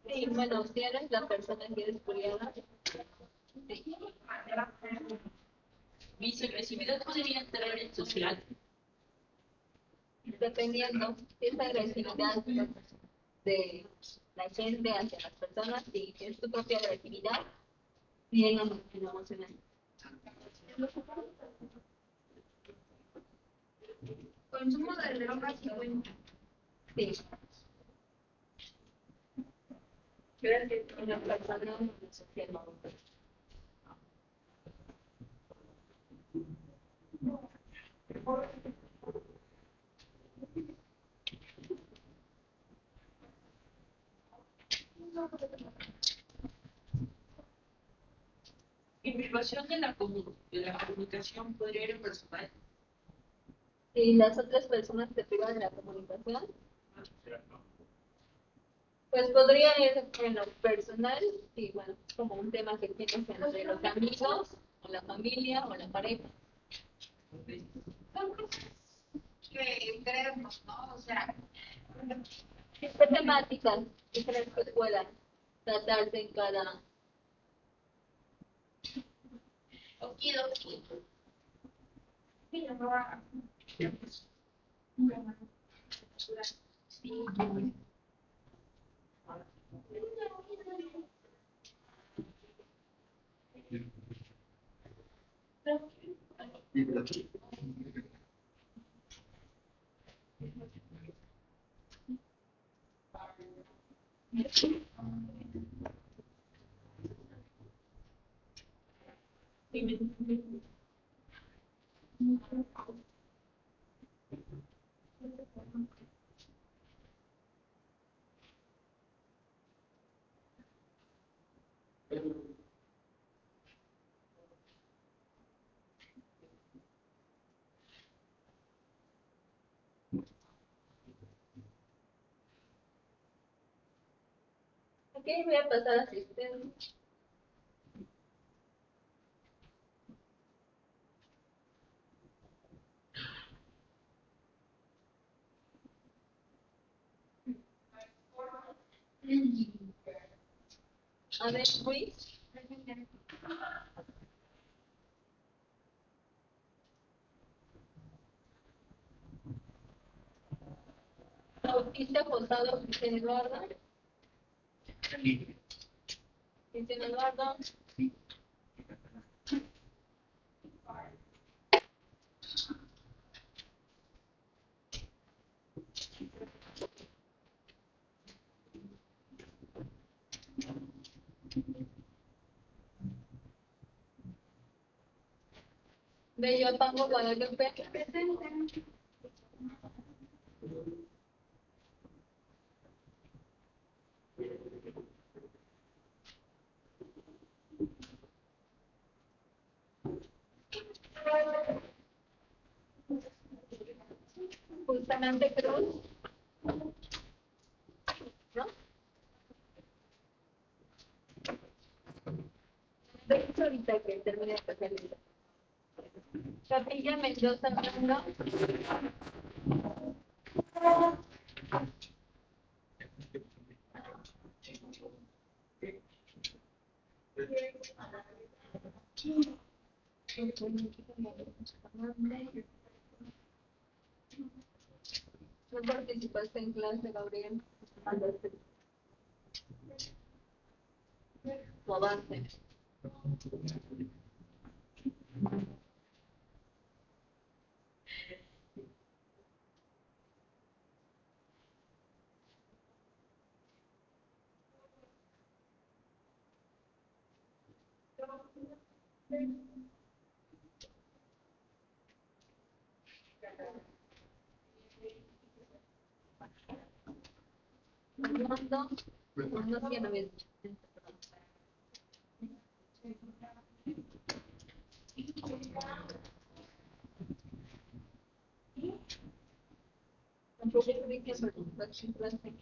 Sí, bueno, si eres la persona que es curiada, Mis agresividad podría entrar en social. dependiendo si esa agresividad de la gente hacia las personas, si es tu propia agresividad, bien en lo emocional. Consumo de drogas y bueno, Sí, gracias. una persona social. Mi privación de la comunicación podría ir en personal. Si las otras personas te privan de la comunicación, pues podría ir en lo personal, y bueno, como un tema que tienes entre los amigos, o la familia, o la pareja. Son cosas que creemos, ¿no? O sea, ¿Qué temáticas crees que puedan tratarse en cada? okidoki. Sí. voy a pasar a sistema. A ver, Luis. Bautista Posado, Cristian Eduardo. Cristian Eduardo. Bello Pango Guadalupe. Presente. Justamente Cruz. ¿No? Vemos ahorita que termine de pasar el libro. Capilla Mendoza Mando. No participaste en clase, Gabriel. O avance. Armando. Armando sí, no me- Tampoco tuviste participación en clase.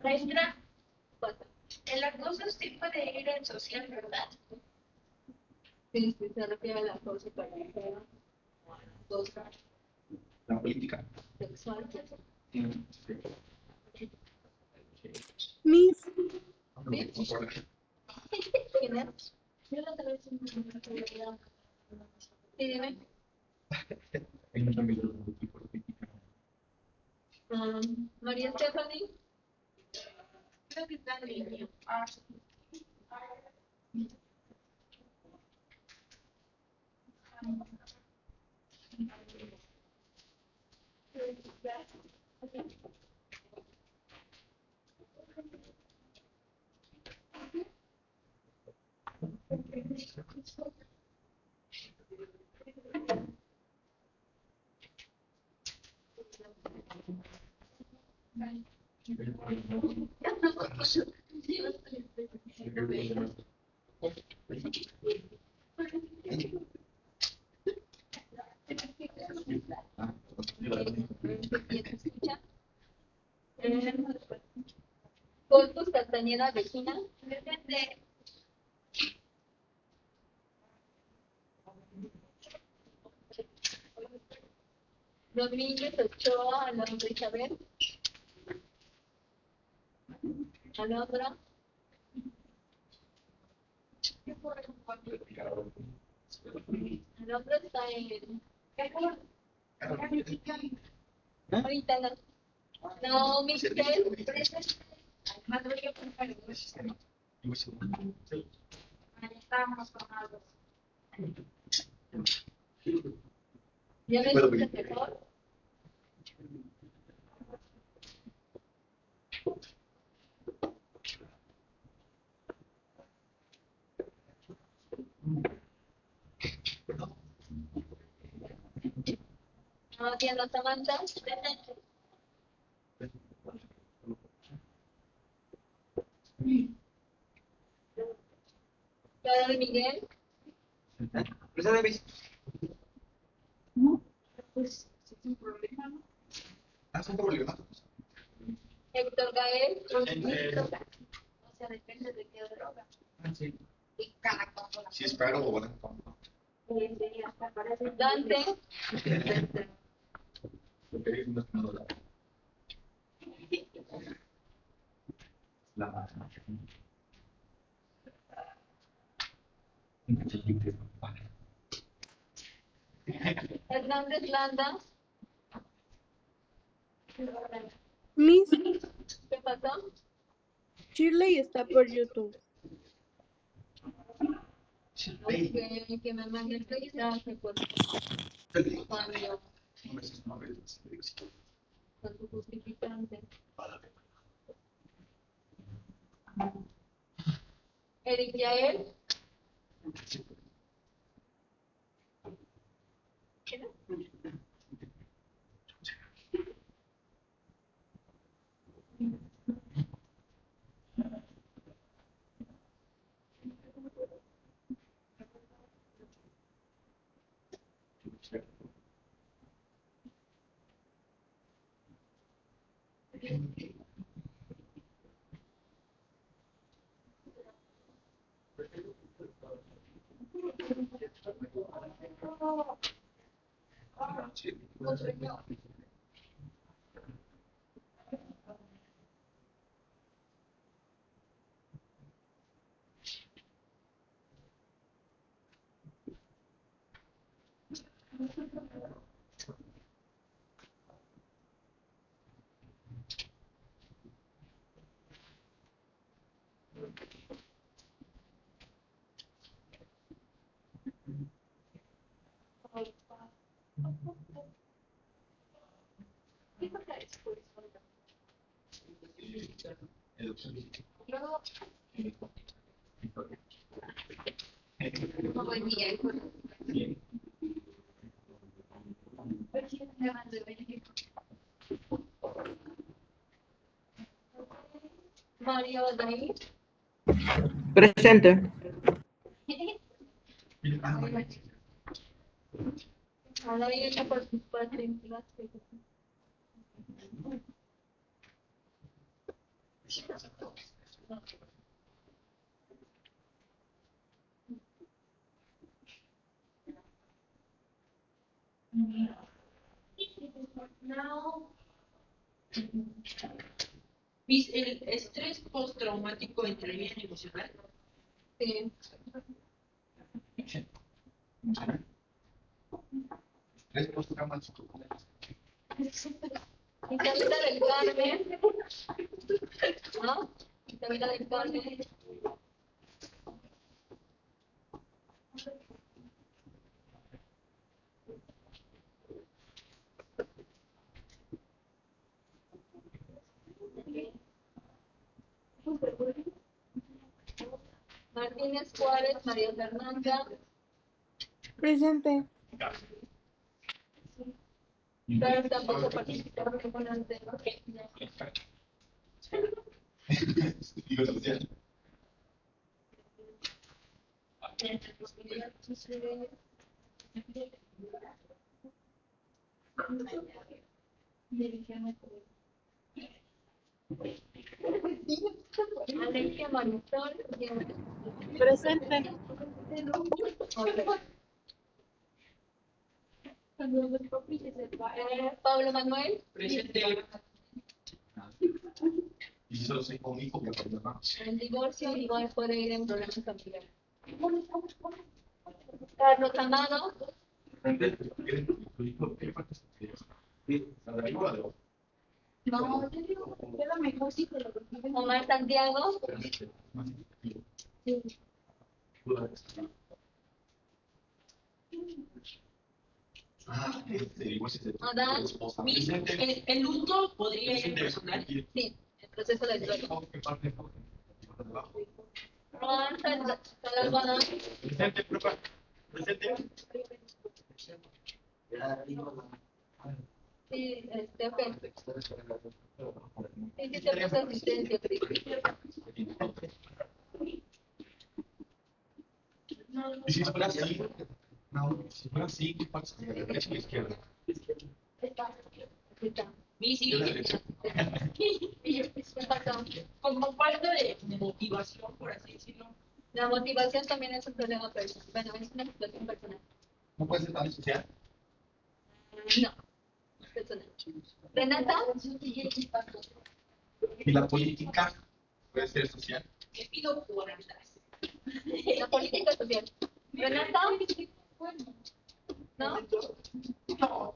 Maestra, el acoso sí puede ir en social, ¿verdad? Sí, sí, se refiere a la cosa para cosa La política. sexual. Miss, ¿Quién es? Yo la televisión. Sí, dime. Hay un cambio de política. María Stephanie. Creo que está en línea. Coltus Castañeda Regina. Presente. Domínguez Ochoa, Alondra Isabel. Alondra. Alondra está en. Ahorita no. No, Miguel. Presente. Más voy a preparar. Ahí estábamos con algo. ¿Ya me escuchas mejor? Atiendo Samantha. Carol Miguel. Presente, Miss. Pues, si es un problema, ¿no? Son problemas. Héctor Gael. O sea, depende de qué droga. Sí. Y cada cosa. Si es caro o barato. Y hasta parece Dante. Porque es una ganadora. La Hernández Landa. Miss ¿Qué pasó? Shirley está por YouTube. Que me mande el mensaje por cuando con su justificante. Eric Yael. Buen día. Mario David. Presente. Ahora viene por sus padres en clase. Now, Miss, el estrés postraumático entre bien emocional. Sí. Tres postramas. Isabela del Carmen. ¿No? Isabela del Carmen. Martínez Juárez, María Fernanda. Presente. Pero tampoco participaron con antes. Digo, social. Alexia Marisol. Presente. Pablo Manuel. Presente. Y solo soy conmigo que problema. El divorcio igual puede ir en problemas familiares. Carlos Amado. No, yo digo que la mejor sí te lo reciben. Omar Santiago. Adán. Miss, el luto podría ir en personal. Sí, el proceso del duelo. Juan Salazar. Presente, profe. Presente. Sí, ok. Sí, sí, te puse asistencia, Cris. Y si fuera así, no, si fuera así, ¿qué pasa? Derecha o izquierda. Sí. Derecha. ¿Qué pasó? Como falta de motivación, por así decirlo. La motivación también es un problema personal. Bueno, es una situación personal. ¿No puede ser tan social? No, personal. Renata, Y la política puede ser social. Me pido por atrás. la política social. Renata, ¿no? No.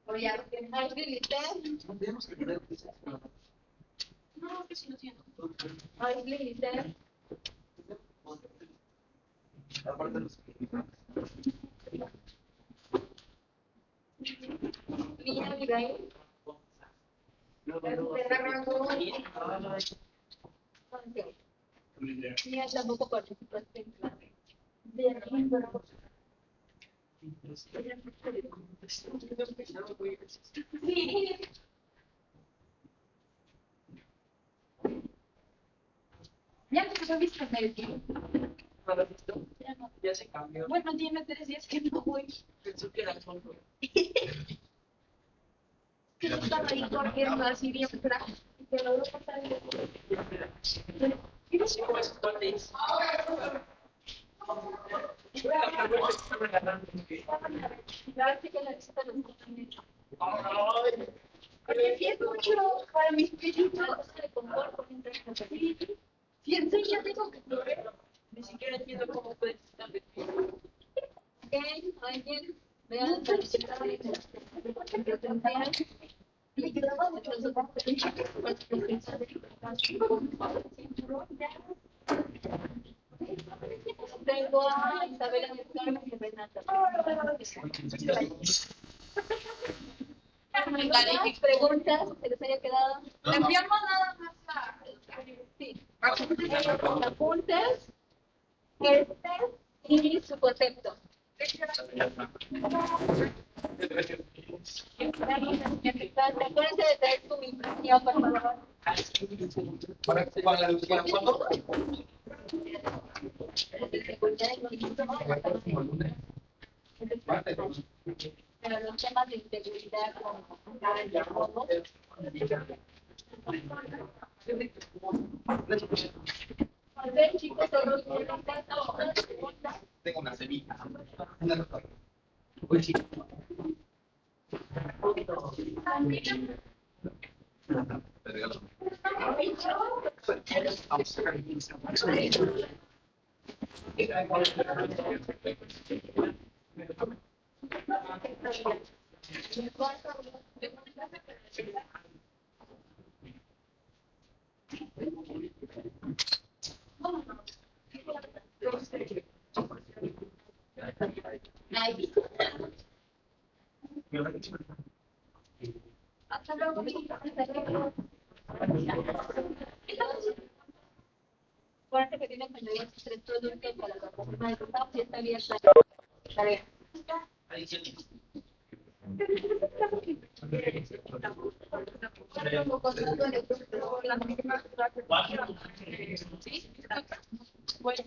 Oye, ¿hay límite? Tendríamos que tener No, que sí lo siento. ¿Hay límite? aparte de los Mía, Abigail. Mía tampoco participaste en clase. Sí. Ya no lo viste en el tiempo. Ya no. Ya se cambió. Bueno, tiene 3 días que no voy. Pensó que era el fondo. Que estaba ahí corriendo así bien frágil. Que logró pasar el... Y no sé cómo es cuáles. La chica la visita los niños. Oye, sí es mucho para mis pellitos. La cosa de confort con internet. Si enseña, tengo que correr. Ni siquiera entiendo cómo puedes estar vestido. ¿Alguien? Vean, participaron en el potencial. Y grabamos los otros tengo a Isabela del Carmen y Renata. ¿Preguntas que les haya quedado? Le enviamos nada más a... Sí. Apuntes, y su concepto. Acuérdense de traer tu impresión, por favor. ¿Para cuándo? Pero los temas de integridad con a ver, chicos, Tengo una semilla. Uy, sí. Te regalo. Vamos. hasta luego. Acuérdate que tiene que añadir 3 productos para la próxima de los y está abierta. Tarea. Sí. Bueno,